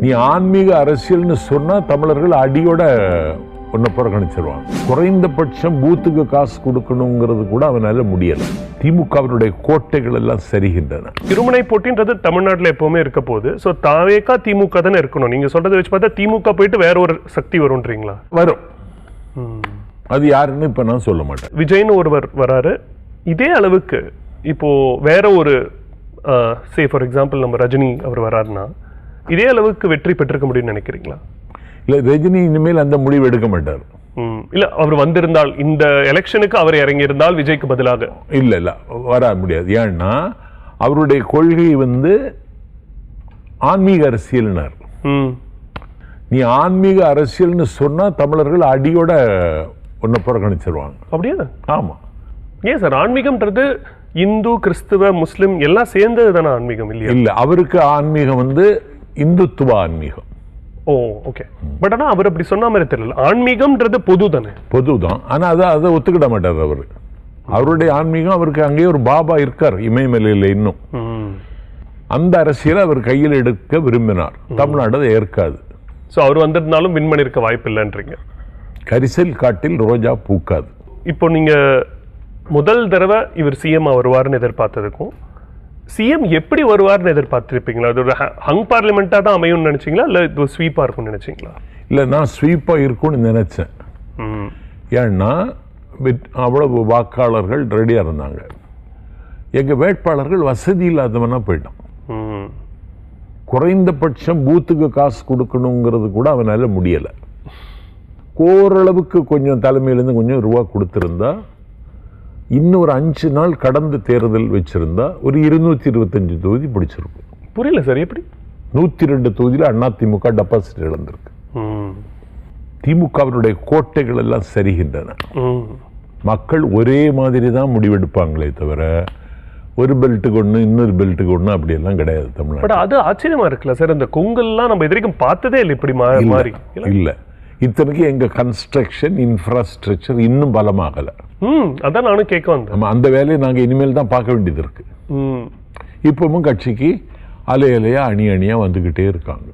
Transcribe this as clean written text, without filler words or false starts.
நீ ஆன்மீக அரசியல்னு சொன்னா தமிழர்கள் அடியோட ஒன்ன புறக்கணிச்சிருவாங்க. குறைந்தபட்சம் பூத்துக்கு காசு கொடுக்கணுங்கிறது கூட அவனால முடியல. திமுகவினுடைய கோட்டைகள் எல்லாம் சரிகின்றன. இருமுனை போட்டின்றது தமிழ்நாட்டில் எப்பவுமே இருக்க போகுது. ஸோ தாவேக்கா திமுக தானே இருக்கணும். நீங்க சொல்றதை வச்சு பார்த்தா திமுக போயிட்டு வேற ஒரு சக்தி வரும்ன்றீங்களா? வரும். அது யாருன்னு இப்ப நான் சொல்ல மாட்டேன். விஜய்னு ஒருவர் வராரு. இதே அளவுக்கு இப்போ வேற ஒரு சே ஃபார் எக்ஸாம்பிள் நம்ம ரஜினி அவர் வராருன்னா இதே அளவுக்கு வெற்றி பெற்றிருக்க முடியும்னு நினைக்கிறீங்களா? இல்ல, ரஜினி இனிமேல் அந்த முடிவு எடுக்க மாட்டார். இல்ல, அவர் வந்திருந்தால் இந்த எலெக்ஷனுக்கு அவர் இறங்கி இருந்தால் விஜய்க்கு பதிலாக இல்ல வர முடியாது. ஏன்னா அவருடைய கொள்கை ஆன்மீக அரசியல்னார். நீ ஆன்மீக அரசியல்னு சொன்னா தமிழர்கள் அடியோட ஒன்ன புறக்கணிச்சிருவாங்க. அப்படியே? ஆமா. ஏன் சார், ஆன்மீகம்ன்றது இந்து கிறிஸ்துவ முஸ்லிம் எல்லாம் சேர்ந்தது தானே ஆன்மீகம் இல்லையா? இல்ல, அவருக்கு ஆன்மீகம் இந்துத்துவ ஆன்மீகம். ஓ, ஓகே. பட் ஆனா அவர் அப்படி சொன்ன மாதிரி தெரியல. ஆன்மீகம்ன்றது பொது தானே? பொதுதான். ஆனா அதை ஒத்துக்கிட மாட்டார் அவரு. அவருடைய ஆன்மீகம், அவருக்கு அங்கேயே ஒரு பாபா இருக்கார் இமயமலையில. இன்னும் அந்த அரசியலை அவர் கையில் எடுக்க விரும்பினார். தமிழ்நாடு அதை ஏற்காது. ஸோ அவர் வந்திருந்தாலும் வின் பண்ணிருக்க வாய்ப்பு இல்லைன்றீங்க. கரிசல் காட்டில் ரோஜா பூக்காது. இப்போ நீங்க முதல் தடவை இவர் சிஎம் வருவார்னு எதிர்பார்த்ததுக்கும் சிஎம் எப்படி வருவார்னு எதிர்பார்த்திருப்பீங்களா? அது ஒரு ஹங் பார்லிமெண்டா தான் அமையும்னு நினைச்சீங்களா, இல்ல இது ஸ்வீப்பா இருக்கும்னு நினைச்சீங்களா? இல்ல, நான் ஸ்வீப்பா இருக்கும்னு நினைச்சேன். ஏன்னா அவ்வளவு வாக்காளர்கள் ரெடியா இருந்தாங்க. எங்க வேட்பாளர்கள் வசதி இல்லாதவனா போயிட்டான். குறைந்தபட்சம் பூத்துக்கு காசு கொடுக்கணுங்கிறது கூட அவனால முடியல. ஓரளவுக்கு கொஞ்சம் தலைமையிலேருந்து கொஞ்சம் ரூபா கொடுத்திருந்தா, இன்னும் ஒரு 5 நாள் கடந்து தேர்தல் வச்சிருந்தா ஒரு 225 தொகுதி பிடிச்சிருக்கும். புரியல சார், எப்படி? 102 தொகுதியில் அதிமுக டெபாசிட் இழந்திருக்கு. திமுகவினுடைய கோட்டைகள் எல்லாம் சரிகின்றன. மக்கள் ஒரே மாதிரி தான் முடிவெடுப்பாங்களே தவிர ஒரு பெல்ட்டுக்கு ஒன்று இன்னொரு பெல்ட்டுக்கு ஒன்று அப்படியெல்லாம் கிடையாது தமிழ்நாடு. அது ஆச்சரியமா இருக்குல்ல சார், இந்த கொங்கல்லாம் நம்ம இது வரைக்கும் பார்த்ததே இல்லை இப்படி மாறி. இல்லை, இத்தனைக்கு எங்க கன்ஸ்ட்ரக்ஷன் இன்ஃப்ராஸ்ட்ரக்சர் இன்னும் பலமாகல. அதான் நானும் கேட்க வந்தேன். அந்த வேலையை நாங்க இனிமேல் தான் பார்க்க வேண்டியது இருக்கு. இப்பவும் கட்சிக்கு அலையா அணி அணியா வந்துகிட்டே இருக்காங்க.